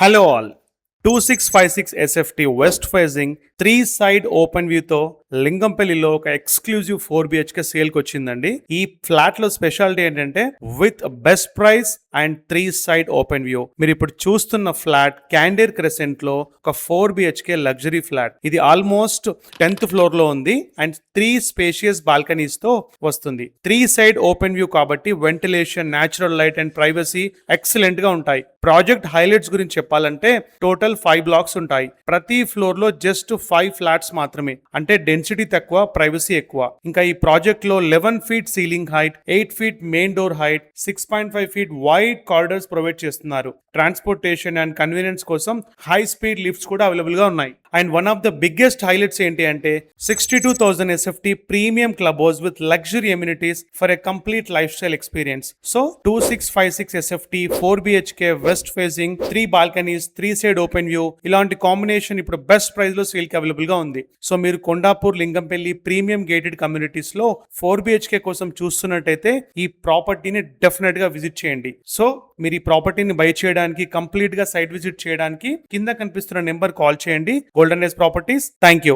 Hello all 2656 SFT west facing 3 side open వ్యూతో లింగంపల్లిలో ఒక ఎక్స్క్లూజివ్ 4 BHK సేల్కి వచ్చిందండి. ఈ ఫ్లాట్ లో స్పెషాలిటీ ఏంటంటే with best price and 3 side open view. మీరు ఇప్పుడు చూస్తున్న ఫ్లాట్ క్యాండీర్ క్రెసెంట్ లో ఒక 4 BHK లగ్జరీ ఫ్లాట్. ఇది ఆల్మోస్ట్ 10th ఫ్లోర్ లో ఉంది అండ్ 3 స్పేషియస్ బాల్కనీస్ తో వస్తుంది. 3 సైడ్ ఓపెన్ వ్యూ కాబట్టి ventilation, natural light and privacy excellent గా ఉంటాయి. ప్రాజెక్ట్ హైలైట్స్ గురించి చెప్పాలంటే టోటల్ 5 బ్లాక్స్ ఉంటాయి. ప్రతి ఫ్లోర్ లో జస్ట్ 5 ఫ్లాట్స్ మాత్రమే, అంటే డెన్సిటీ తక్కువ, ప్రైవసీ ఎక్కువ. ఇంకా ఈ ప్రాజెక్ట్ లో 11 feet ceiling height, 8 feet main door height, 6.5 feet wide corridors provide చేస్తున్నారు. ట్రాన్స్పోర్టేషన్ అండ్ కన్వీనియన్స్ కోసం హై స్పీడ్ లిఫ్ట్స్ కూడా అవైలబుల్ గా ఉన్నాయి. And one of the biggest highlights ఏంటి అంటే 62,000 SFT premium club house with luxury amenities for a complete life style experience. So 2656 SFT 4 BHK west facing 3 balconies 3 side open view, ఇలాంటి combination ఇప్పుడు best price లో sale కి available గా ఉంది. So మీరు Kondapur, Lingampalli premium gated communities లో 4 BHK కోసం చూస్తున్నట్టయితే ఈ ప్రాపర్టీని డెఫినెట్ గా విజిట్ చేయండి. సో మీరు ఈ ప్రాపర్టీని బై చేయడానికి, కంప్లీట్ గా సైట్ విజిట్ చేయడానికి కింద కనిపిస్తున్న నెంబర్ కాల్ చేయండి. Golden days properties. Thank you.